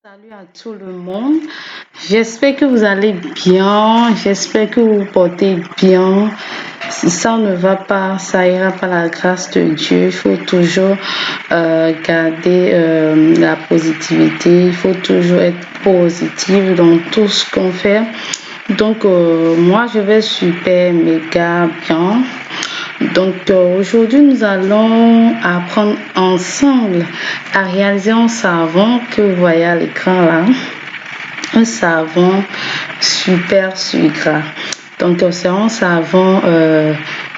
Salut à tout le monde. J'espère que vous allez bien. J'espère que vous vous portez bien. Si ça ne va pas, ça ira par la grâce de Dieu. Il faut toujours garder la positivité. Il faut toujours être positif dans tout ce qu'on fait. Donc, moi, je vais super, méga bien. Donc aujourd'hui, nous allons apprendre ensemble à réaliser un savon que vous voyez à l'écran là. Un savon super sucré. Donc c'est un savon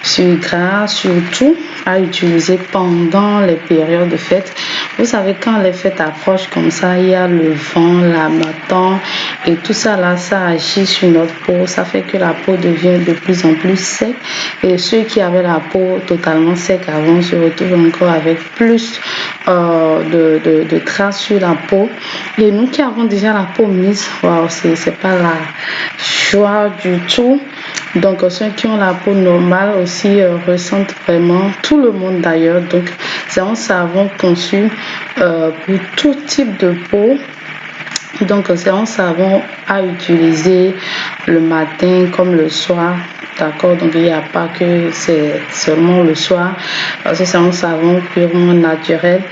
sucré surtout à utiliser pendant les périodes de fête. Vous savez, quand les fêtes approchent comme ça, il y a le vent, l'harmattan et tout ça là, ça agit sur notre peau. Ça fait que la peau devient de plus en plus sec. Et ceux qui avaient la peau totalement sec avant se retrouvent encore avec plus de traces sur la peau. Et nous qui avons déjà la peau mise, waouh, c'est pas la joie du tout. Donc ceux qui ont la peau normale aussi ressentent vraiment, tout le monde d'ailleurs. Donc c'est un savon conçu pour tout type de peau. Donc c'est un savon à utiliser le matin comme le soir. D'accord, donc il n'y a pas que c'est seulement le soir, parce que c'est un savon purement naturel.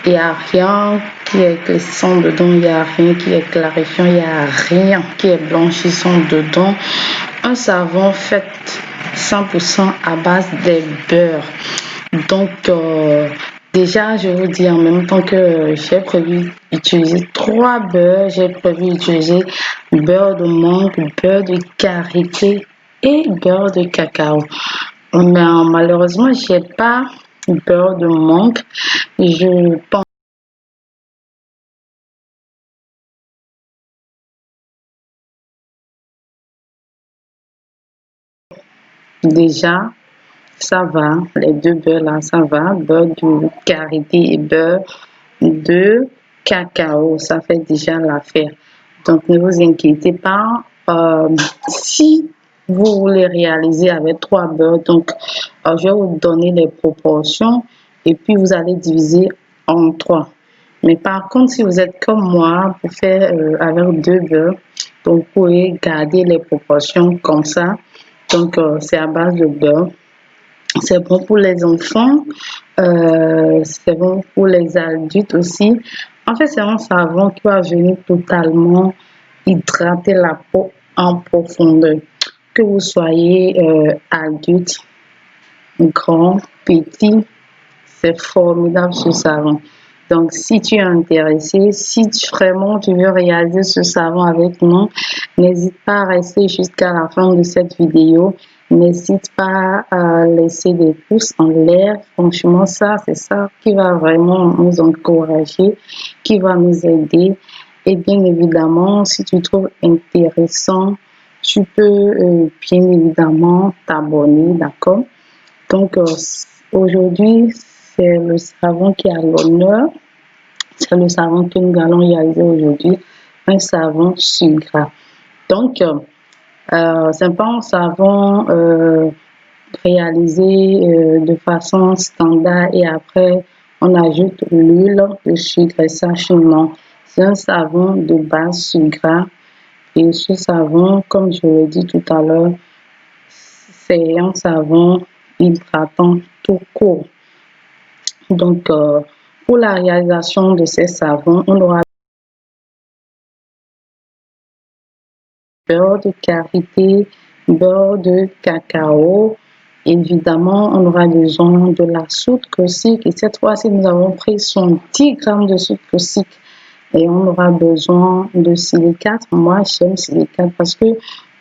Il n'y a rien qui est éclaircissant dedans, il n'y a rien qui est clarifiant, il n'y a rien qui est blanchissant dedans. Un savon fait 100% à base des beurres. Donc, déjà, je vous dis en même temps que j'ai prévu utiliser 3 beurres. J'ai prévu utiliser beurre de mangue, beurre de karité et beurre de cacao. Mais malheureusement, j'ai pas beurre de mangue. Je pense déjà, ça va. Les 2 beurres là, ça va. Beurre de karité et beurre de cacao, ça fait déjà l'affaire. Donc, ne vous inquiétez pas. Si vous voulez réaliser avec 3 beurres, donc je vais vous donner les proportions et puis vous allez diviser en 3. Mais par contre, si vous êtes comme moi, pour faire avec 2 beurres, donc vous pouvez garder les proportions comme ça. Donc, c'est à base de beurre. C'est bon pour les enfants, c'est bon pour les adultes aussi. En fait, c'est un savon qui va venir totalement hydrater la peau en profondeur. Que vous soyez adulte, grand, petit, c'est formidable ce savon. Donc, si tu es intéressé, si vraiment tu veux réaliser ce savon avec nous, n'hésite pas à rester jusqu'à la fin de cette vidéo. N'hésite pas à laisser des pouces en l'air. Franchement, ça, c'est ça qui va vraiment nous encourager, qui va nous aider. Et bien évidemment, si tu trouves intéressant, tu peux bien évidemment t'abonner, d'accord? Donc, aujourd'hui, c'est le savon qui a l'honneur. C'est le savon que nous allons réaliser aujourd'hui, un savon sucré. Donc, c'est pas un savon réalisé de façon standard et après on ajoute l'huile de sucre et ça non. C'est un savon de base sucré et ce savon, comme je l'ai dit tout à l'heure, c'est un savon hydratant tout court. Donc, pour la réalisation de ces savons, on aura beurre de karité, beurre de cacao. Évidemment, on aura besoin de la soude caustique. Et cette fois-ci, nous avons pris 110 grammes de soude caustique. Et on aura besoin de silicate. Moi, j'aime silicate parce que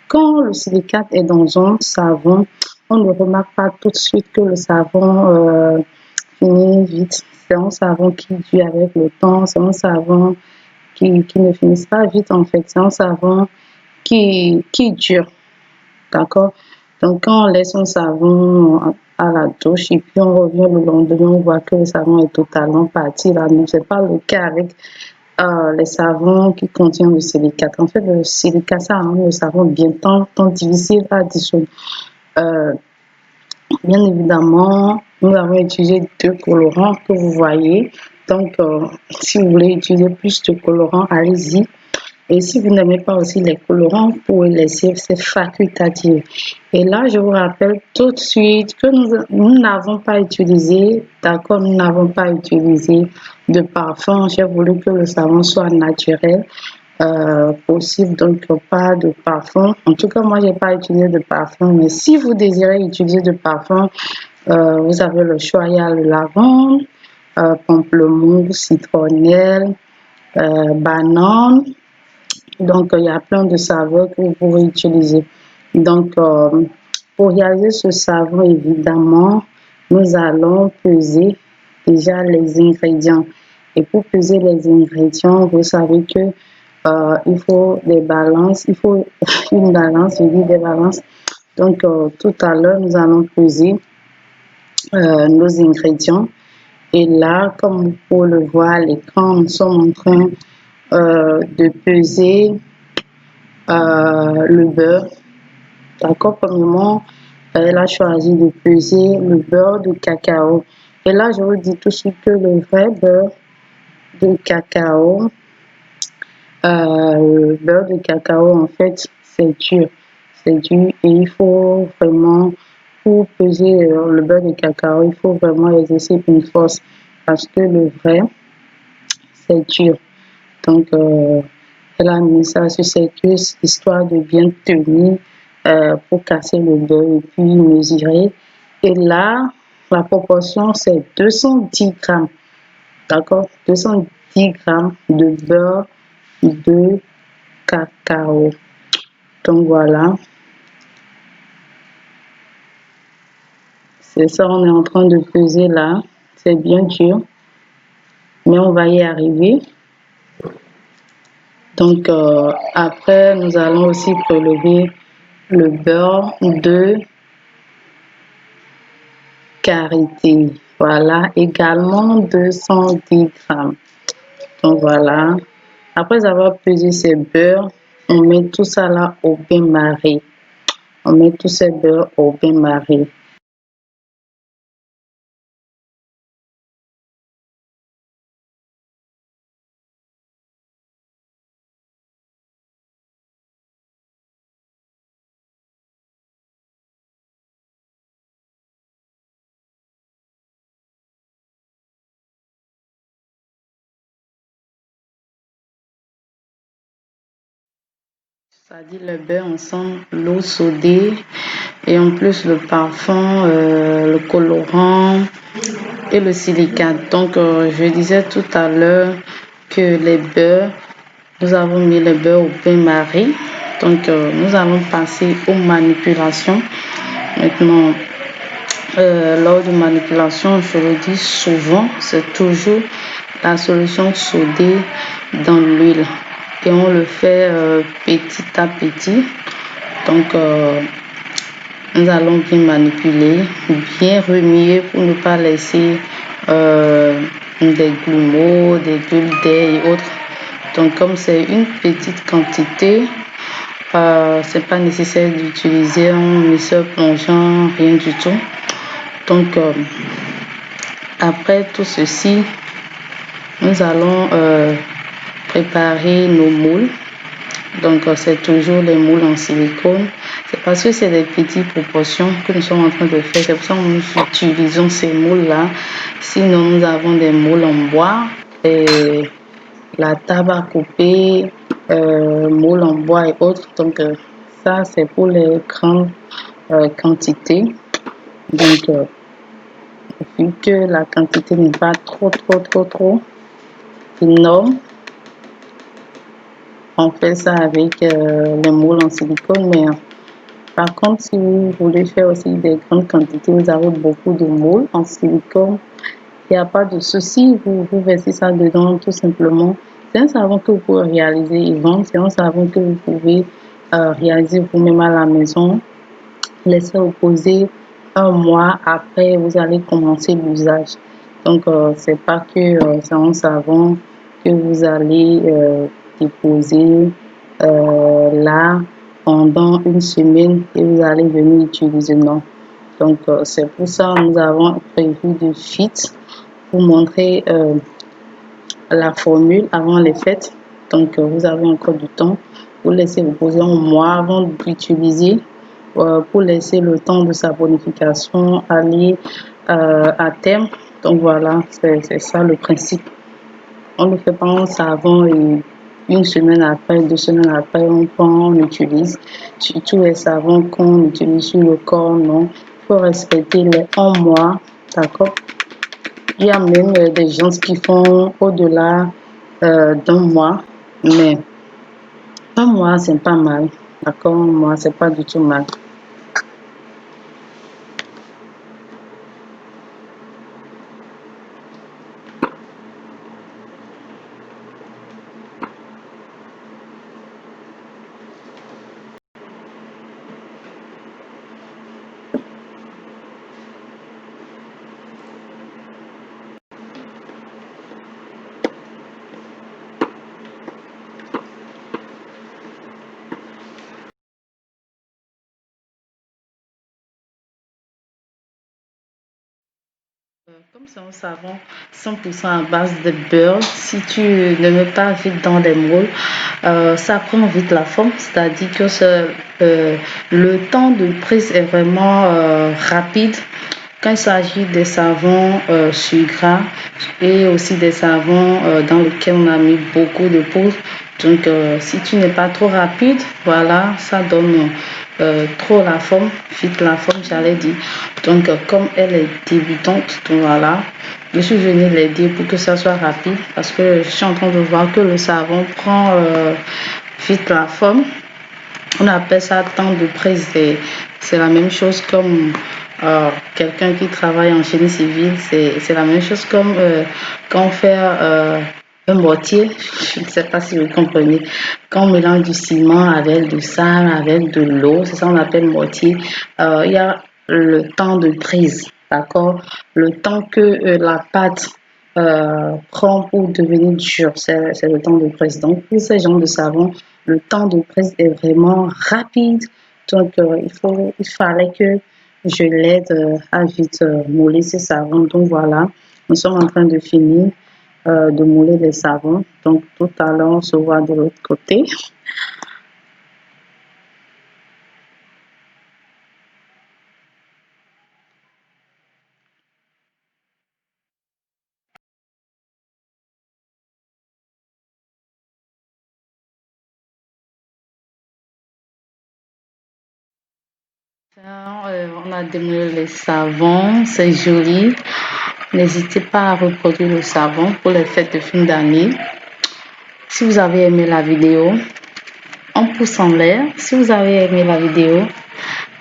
quand le silicate est dans un savon, on ne remarque pas tout de suite que le savon finit vite. C'est un savon qui dure avec le temps. C'est un savon qui ne finit pas vite en fait. C'est un savon qui dure. D'accord? Donc, quand on laisse un savon à la douche et puis on revient le lendemain, on voit que le savon est totalement parti. Là, non, ce n'est pas le cas avec les savons qui contiennent le silicate. En fait, le silicate, ça rend le savon bien tant difficile à dissoudre. Euh, Bien évidemment, nous avons utilisé 2 colorants que vous voyez. Donc, si vous voulez utiliser plus de colorants, allez-y. Et si vous n'aimez pas aussi les colorants, vous pouvez laisser, c'est facultatif. Et là, je vous rappelle tout de suite que nous n'avons pas utilisé, d'accord, nous n'avons pas utilisé de parfum. J'ai voulu que le savon soit naturel, possible, donc pas de parfum. En tout cas, moi, j'ai pas utilisé de parfum, mais si vous désirez utiliser de parfum, vous avez le choix. Il y a le lavande, pamplemousse, citronnelle, banane. Donc, il y a plein de saveurs que vous pouvez utiliser. Donc, pour réaliser ce savon, évidemment, nous allons peser déjà les ingrédients. Et pour peser les ingrédients, vous savez que il faut des balances, il faut une balance, je dis des balances. Donc, tout à l'heure, nous allons peser nos ingrédients. Et là, comme vous pouvez le voir à l'écran, nous sommes en train de peser le beurre. D'accord, premièrement, elle a choisi de peser le beurre de cacao. Et là, je vous dis tout de suite que le vrai beurre de cacao, le beurre de cacao, en fait, c'est dur. C'est dur et il faut vraiment, pour peser le beurre de cacao, il faut vraiment exercer une force parce que le vrai, c'est dur. Donc, elle a mis ça sur ses cuisses histoire de bien tenir pour casser le beurre et puis mesurer. Et là, la proportion, c'est 210 grammes. D'accord? 210 grammes de beurre de cacao. Donc, voilà. C'est ça, on est en train de peser là. C'est bien dur, mais on va y arriver. Donc, après, nous allons aussi prélever le beurre de karité. Voilà, également 210 grammes. Donc, voilà. Après avoir pesé ces beurres, on met tout ça là au bain-marie. On met tous ces beurres au bain-marie. Ça dit le beurre ensemble, l'eau sodée et en plus le parfum, le colorant et le silicate. Donc, je disais tout à l'heure que les beurres, nous avons mis les beurres au bain-marie. Donc, nous allons passer aux manipulations. Maintenant, lors de manipulation, je le dis souvent, c'est toujours la solution sodée dans l'huile. Et on le fait petit à petit. Donc, nous allons bien manipuler, bien remuer pour ne pas laisser des grumeaux, des bulles d'air et autres. Donc, comme c'est une petite quantité, c'est pas nécessaire d'utiliser un mixeur plongeant, rien du tout. Donc, après tout ceci, nous allons préparer nos moules. Donc, c'est toujours les moules en silicone. C'est parce que c'est des petites proportions que nous sommes en train de faire. C'est pour ça que nous utilisons ces moules-là. Sinon, nous avons des moules en bois et la table à couper, moules en bois et autres. Donc, ça, c'est pour les grandes quantités. Donc, vu que la quantité n'est pas trop énorme, on fait ça avec les moules en silicone. Mais par contre, si vous voulez faire aussi des grandes quantités, vous avez beaucoup de moules en silicone, il n'y a pas de souci, vous versez ça dedans tout simplement. C'est un savon que vous pouvez réaliser et vendre, c'est un savon que vous pouvez réaliser vous-même à la maison. Laissez reposer un mois après, vous allez commencer l'usage. Donc, c'est pas que c'est un savon que vous allez déposer là pendant une semaine et vous allez venir utiliser. Non. Donc, c'est pour ça que nous avons prévu de fit pour montrer la formule avant les fêtes. Donc, vous avez encore du temps pour laisser reposer un mois avant d'utiliser, pour laisser le temps de sa bonification aller à terme. Donc, voilà, c'est ça le principe. On ne fait pas un savon et une semaine après, 2 semaines après, on prend, on utilise. Surtout les savons qu'on utilise sur le corps, non. Il faut respecter les 1 mois, d'accord? Il y a même des gens qui font au-delà d'1 mois, mais 1 mois, c'est pas mal, d'accord? 1 mois, c'est pas du tout mal. Comme c'est un savon 100% à base de beurre, si tu ne mets pas vite dans les moules, ça prend vite la forme, c'est-à-dire que le temps de prise est vraiment rapide quand il s'agit des savons sur gras et aussi des savons dans lesquels on a mis beaucoup de poudre. Donc, si tu n'es pas trop rapide, voilà, ça donne trop la forme, vite la forme, j'allais dire. Donc, comme elle est débutante, donc voilà, je suis venue l'aider pour que ça soit rapide parce que je suis en train de voir que le savon prend vite la forme. On appelle ça temps de prise. C'est la même chose comme quelqu'un qui travaille en génie civil. C'est la même chose comme quand on fait un mortier. Je ne sais pas si vous comprenez. Quand on mélange du ciment avec du sable, avec de l'eau, c'est ça qu'on appelle mortier. Il y a le temps de prise, d'accord? Le temps que la pâte prend pour devenir dur, c'est le temps de prise. Donc, pour ces genres de savon, le temps de prise est vraiment rapide. Donc, il fallait que je l'aide à vite mouler ses savons. Donc, voilà, nous sommes en train de finir de mouler les savons. Donc, tout à l'heure, on se voit de l'autre côté. On a démoulé les savons, c'est joli. N'hésitez pas à reproduire le savon pour les fêtes de fin d'année. Si vous avez aimé la vidéo, un pouce en l'air. Si vous avez aimé la vidéo,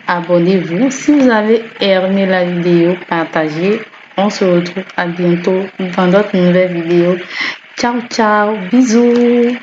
abonnez-vous. Si vous avez aimé la vidéo, partagez. On se retrouve à bientôt dans d'autres nouvelles vidéos. Ciao, ciao, bisous.